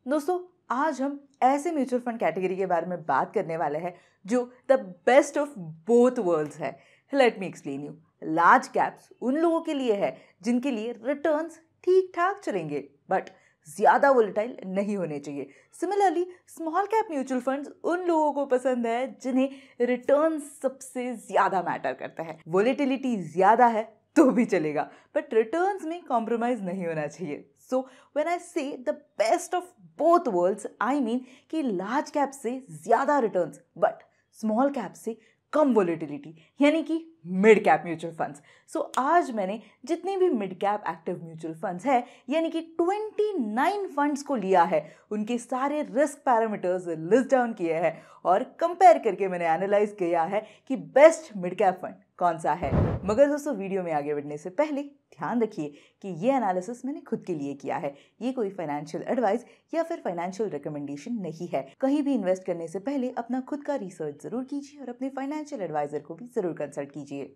दोस्तों, आज हम ऐसे म्यूचुअल फंड कैटेगरी के बारे में बात करने वाले हैं जो the best of both worlds है। Let me explain you. Large caps उन लोगों के लिए है जिनके लिए रिटर्न्स ठीक ठाक चलेंगे बट ज़्यादा वोलेटाइल नहीं होने चाहिए। Similarly small cap mutual funds उन लोगों को पसंद है जिन्हें रिटर्न सबसे ज़्यादा मैटर करता है। वोलेटिलिटी ज़्यादा है तो भी चलेगा बट रिटर्न्स में कॉम्प्रोमाइज़ नहीं होना चाहिए। सो व्हेन आई से the best of both world's I mean कि लार्ज कैप से ज़्यादा रिटर्न्स बट स्मॉल कैप से कम वोलेटिलिटी, यानी कि मिड कैप म्यूचुअल फंड्स। सो आज मैंने जितने भी mid cap active mutual funds हैं यानी कि 29 फंड्स को लिया है, उनके सारे रिस्क पैरामीटर्स लिस्ट डाउन किए हैं और कंपेयर करके मैंने एनालाइज किया है कि बेस्ट मिड कैप फंड कौन सा है। मगर दोस्तों, वीडियो में आगे बढ़ने से पहले ध्यान रखिए कि ये एनालिसिस मैंने खुद के लिए किया है। ये कोई फाइनेंशियल एडवाइस या फिर फाइनेंशियल रिकमेंडेशन नहीं है। कहीं भी इन्वेस्ट करने से पहले अपना खुद का रिसर्च जरूर कीजिए और अपने फाइनेंशियल एडवाइजर को भी जरूर कंसल्ट कीजिए।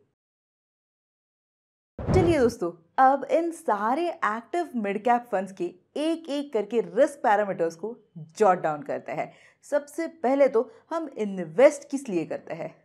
चलिए दोस्तों, अब इन सारे एक्टिव मिड कैप फंड्स के एक एक करके रिस्क पैरामीटर्स को जॉट डाउन करते हैं। सबसे पहले तो हम इन्वेस्ट किस लिए करते हैं?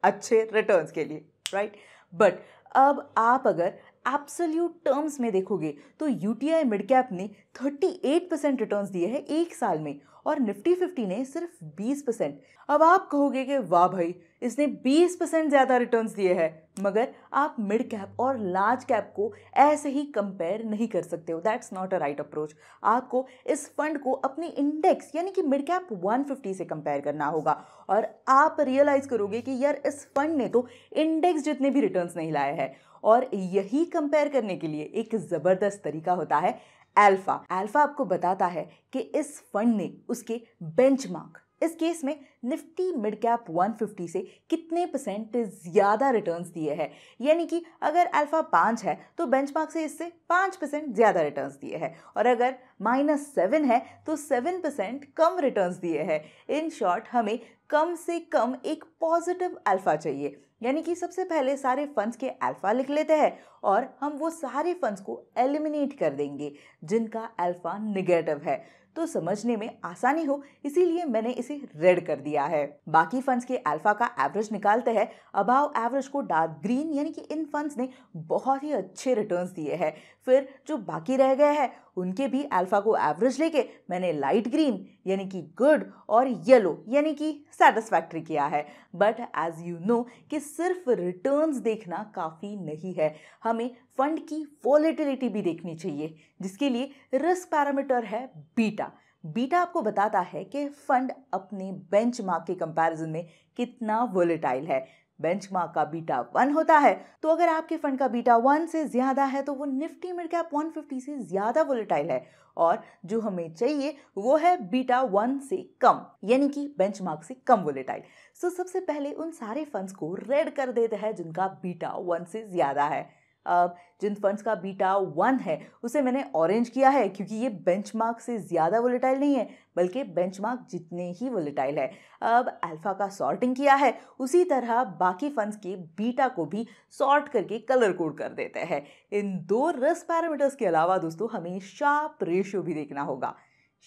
अच्छे रिटर्न्स के लिए, राइट? बट अब आप अगर एब्सोल्यूट टर्म्स में देखोगे तो यूटीआई मिड कैप ने 38% रिटर्न्स दिए हैं एक साल में और निफ्टी 50 ने सिर्फ 20%। अब आप कहोगे कि वाह भाई, इसने 20% ज़्यादा रिटर्न्स दिए हैं, मगर आप मिड कैप और लार्ज कैप को ऐसे ही कंपेयर नहीं कर सकते हो। That's not a right approach. आपको इस फंड को अपने इंडेक्स यानी कि मिड कैप 150 से कंपेयर करना होगा और आप रियलाइज़ करोगे कि यार इस फंड ने तो इंडेक्स जितने भी रिटर्न्स नहीं लाए हैं। और यही कंपेयर करने के लिए एक ज़बरदस्त तरीका होता है अल्फा। अल्फा आपको बताता है कि इस फंड ने उसके बेंचमार्क, इस केस में निफ्टी मिड कैप 150 से कितने परसेंट ज़्यादा रिटर्न्स दिए हैं। यानी कि अगर अल्फा 5 है तो बेंचमार्क से इससे 5% ज़्यादा रिटर्न्स दिए हैं और अगर -7 है तो 7% कम रिटर्न्स दिए हैं। इन शॉर्ट, हमें कम से कम एक पॉजिटिव अल्फा चाहिए। यानी कि सबसे पहले सारे फंड्स के अल्फा लिख लेते हैं और हम वो सारे फंड्स को एलिमिनेट कर देंगे जिनका अल्फा निगेटिव है, तो समझने में आसानी हो इसीलिए मैंने इसे रेड कर दिया है। बाकी फंड्स के अल्फा का एवरेज निकालते हैं। अबाव एवरेज को डार्क ग्रीन, यानी कि इन फंड्स ने बहुत ही अच्छे रिटर्न्स दिए हैं। फिर जो बाकी रह गए हैं उनके भी अल्फा को एवरेज लेके मैंने लाइट ग्रीन यानी कि गुड और येलो यानी कि सेटिस्फैक्ट्री किया है। बट एज यू नो कि सिर्फ रिटर्न्स देखना काफ़ी नहीं है, हमें फंड की वोलेटिलिटी भी देखनी चाहिए, जिसके लिए रिस्क पैरामीटर है बीटा। बीटा आपको बताता है कि फंड अपने बेंचमार्क के कंपैरिजन में कितना वोलेटाइल है। बेंचमार्क का बीटा 1 होता है, तो अगर आपके फंड का बीटा 1 से ज़्यादा है तो वो निफ्टी मिड कैप 150 से ज़्यादा वोलेटाइल है और जो हमें चाहिए वो है बीटा 1 से कम, यानी कि बेंचमार्क से कम वोलेटाइल। सो सबसे पहले उन सारे फंड्स को रेड कर देते हैं जिनका बीटा 1 से ज़्यादा है। अब जिन फंड्स का बीटा 1 है उसे मैंने ऑरेंज किया है क्योंकि ये बेंचमार्क से ज़्यादा वोलेटाइल नहीं है बल्कि बेंचमार्क जितने ही वोलेटाइल है। अब अल्फा का सॉर्टिंग किया है, उसी तरह बाकी फंड्स के बीटा को भी सॉर्ट करके कलर कोड कर देते हैं। इन दो रिस्क पैरामीटर्स के अलावा दोस्तों हमें शार्प रेशियो भी देखना होगा।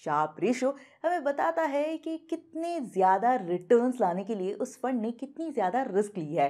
शार्प रेशियो हमें बताता है कि कितने ज़्यादा रिटर्न्स लाने के लिए उस फंड ने कितनी ज़्यादा रिस्क ली है।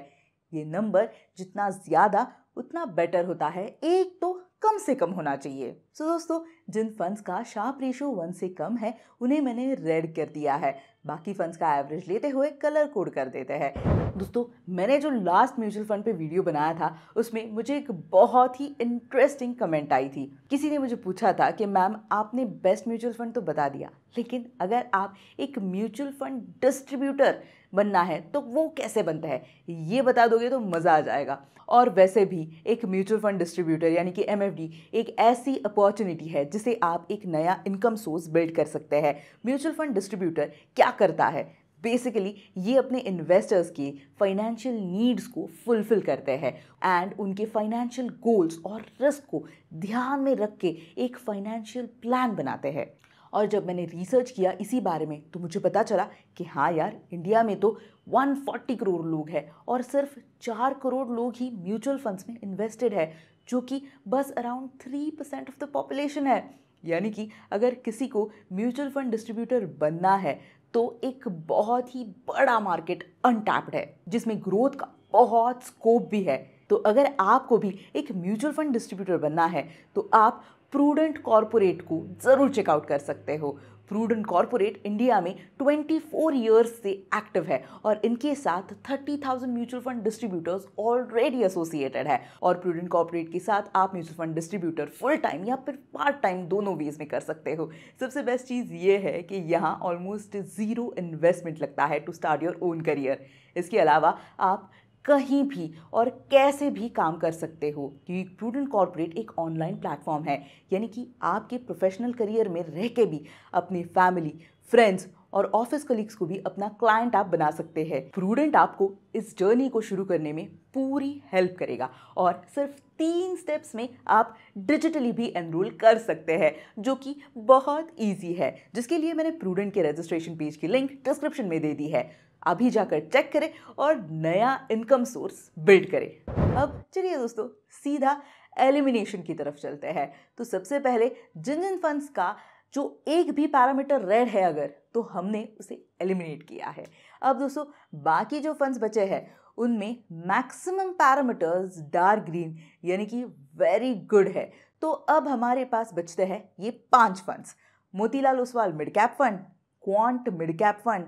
ये नंबर जितना ज़्यादा उतना बेटर होता है, एक तो कम से कम होना चाहिए। सो दोस्तों, जिन फंड्स का शार्प रेशियो 1 से कम है उन्हें मैंने रेड कर दिया है, बाकी फंड्स का एवरेज लेते हुए कलर कोड कर देते हैं। दोस्तों, मैंने जो लास्ट म्यूचुअल फंड पे वीडियो बनाया था उसमें मुझे एक बहुत ही इंटरेस्टिंग कमेंट आई थी। किसी ने मुझे पूछा था कि मैम आपने बेस्ट म्यूचुअल फंड तो बता दिया, लेकिन अगर आप एक म्यूचुअल फंड डिस्ट्रीब्यूटर बनना है तो वो कैसे बनता है, ये बता दोगे तो मज़ा आ जाएगा। और वैसे भी एक म्यूचुअल फंड डिस्ट्रीब्यूटर यानी कि एमएफडी एक ऐसी अपॉर्चुनिटी है जिसे आप एक नया इनकम सोर्स बिल्ड कर सकते हैं। म्यूचुअल फंड डिस्ट्रीब्यूटर क्या करता है? बेसिकली ये अपने इन्वेस्टर्स की फाइनेंशियल नीड्स को फुलफिल करते हैं एंड उनके फाइनेंशियल गोल्स और रिस्क को ध्यान में रख के एक फाइनेंशियल प्लान बनाते हैं। और जब मैंने रिसर्च किया इसी बारे में तो मुझे पता चला कि हाँ यार, इंडिया में तो 140 करोड़ लोग हैं और सिर्फ 4 करोड़ लोग ही म्यूचुअल फंड्स में इन्वेस्टेड है, जो कि बस अराउंड 3% ऑफ द पॉपुलेशन है। यानी कि अगर किसी को म्यूचुअल फंड डिस्ट्रीब्यूटर बनना है तो एक बहुत ही बड़ा मार्केट अनटैप्ड है जिसमें ग्रोथ का बहुत स्कोप भी है। तो अगर आपको भी एक म्यूचुअल फंड डिस्ट्रीब्यूटर बनना है तो आप प्रूडेंट कॉर्पोरेट को ज़रूर चेकआउट कर सकते हो। प्रूडेंट कॉर्पोरेट इंडिया में 24 ईयर्स से एक्टिव है और इनके साथ 30,000 mutual fund distributors already associated है। और प्रूडेंट कॉर्पोरेट के साथ आप mutual fund distributor full time या फिर पार्ट टाइम दोनों वेज में कर सकते हो। सबसे बेस्ट चीज़ ये है कि यहाँ ऑलमोस्ट ज़ीरो इन्वेस्टमेंट लगता है to start your own career. इसके अलावा आप कहीं भी और कैसे भी काम कर सकते हो क्योंकि प्रूडेंट कॉर्पोरेट एक ऑनलाइन प्लेटफॉर्म है, यानी कि आपके प्रोफेशनल करियर में रह के भी अपनी फैमिली, फ्रेंड्स और ऑफिस कलीग्स को भी अपना क्लाइंट आप बना सकते हैं। प्रूडेंट आपको इस जर्नी को शुरू करने में पूरी हेल्प करेगा और सिर्फ 3 स्टेप्स में आप डिजिटली भी एनरोल कर सकते हैं, जो कि बहुत ईजी है, जिसके लिए मैंने प्रूडेंट के रजिस्ट्रेशन पेज की लिंक डिस्क्रिप्शन में दे दी है। अभी जाकर चेक करें और नया इनकम सोर्स बिल्ड करें। अब चलिए दोस्तों सीधा एलिमिनेशन की तरफ चलते हैं। तो सबसे पहले जिन जिन फंड्स का जो एक भी पैरामीटर रेड है अगर, तो हमने उसे एलिमिनेट किया है। अब दोस्तों बाकी जो फंड्स बचे हैं उनमें मैक्सिमम पैरामीटर्स डार्क ग्रीन यानी कि वेरी गुड है। तो अब हमारे पास बचते हैं ये 5 funds: Motilal Oswal mid cap fund, quant mid cap fund,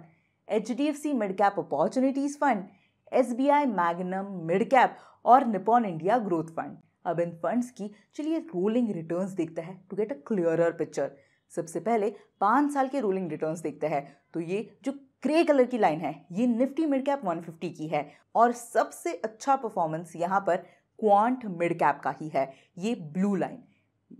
HDFC mid cap opportunities fund, SBI magnum mid cap और निपॉन इंडिया ग्रोथ फंड। अब इन फंड्स की चलिए रोलिंग रिटर्न्स देखते हैं to get a clearer picture. सबसे पहले 5 साल के रोलिंग रिटर्न्स देखते हैं। तो ये जो ग्रे कलर की लाइन है ये निफ्टी मिड कैप 150 की है और सबसे अच्छा परफॉर्मेंस यहाँ पर क्वांट मिड कैप का ही है, ये ब्लू लाइन।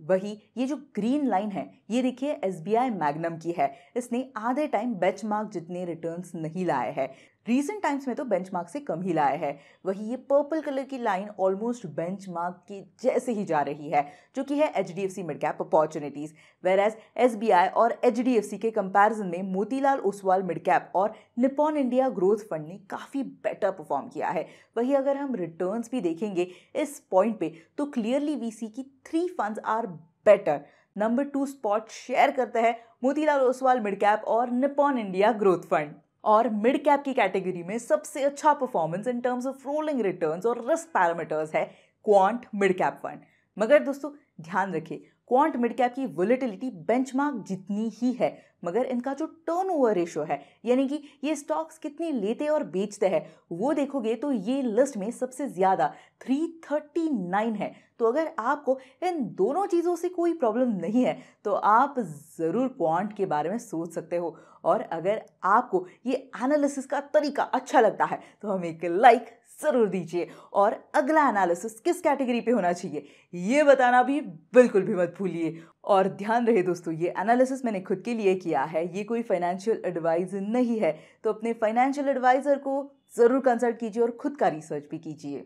वही ये जो ग्रीन लाइन है ये देखिए SBI मैग्नम की है, इसने आधे टाइम बेंचमार्क जितने रिटर्न्स नहीं लाए हैं, रीसेंट टाइम्स में तो बेंचमार्क से कम ही लाए हैं। वही ये पर्पल कलर की लाइन ऑलमोस्ट बेंचमार्क की जैसे ही जा रही है, जो कि है HDFC mid cap opportunities. वेराज SBI और HDFC के कंपैरिजन में मोतीलाल ओसवाल मिड कैप और निपॉन इंडिया ग्रोथ फंड ने काफ़ी बेटर परफॉर्म किया है। वही अगर हम रिटर्न्स भी देखेंगे इस पॉइंट पे तो क्लियरली वी सी की 3 funds are better. Number 2 spot share करते हैं मोतीलाल ओसवाल मिड कैप और निपॉन इंडिया ग्रोथ फंड। और मिड कैप की कैटेगरी में सबसे अच्छा performance in terms of rolling returns और रिस्क पैरामीटर्स है क्वांट मिड कैप फंड। मगर दोस्तों ध्यान रखिए क्वांट मिड कैप की वोलेटिलिटी बेंचमार्क जितनी ही है, मगर इनका जो टर्नओवर रेशियो है यानी कि ये स्टॉक्स कितनी लेते और बेचते हैं वो देखोगे तो ये लिस्ट में सबसे ज़्यादा 339 है। तो अगर आपको इन दोनों चीज़ों से कोई प्रॉब्लम नहीं है तो आप ज़रूर क्वांट के बारे में सोच सकते हो। और अगर आपको ये एनालिसिस का तरीका अच्छा लगता है तो हमें एक लाइक ज़रूर दीजिए और अगला एनालिसिस किस कैटेगरी पे होना चाहिए ये बताना भी बिल्कुल भी मत भूलिए। और ध्यान रहे दोस्तों ये एनालिसिस मैंने खुद के लिए किया है, ये कोई फाइनेंशियल एडवाइस नहीं है। तो अपने फाइनेंशियल एडवाइज़र को ज़रूर कंसल्ट कीजिए और खुद का रिसर्च भी कीजिए।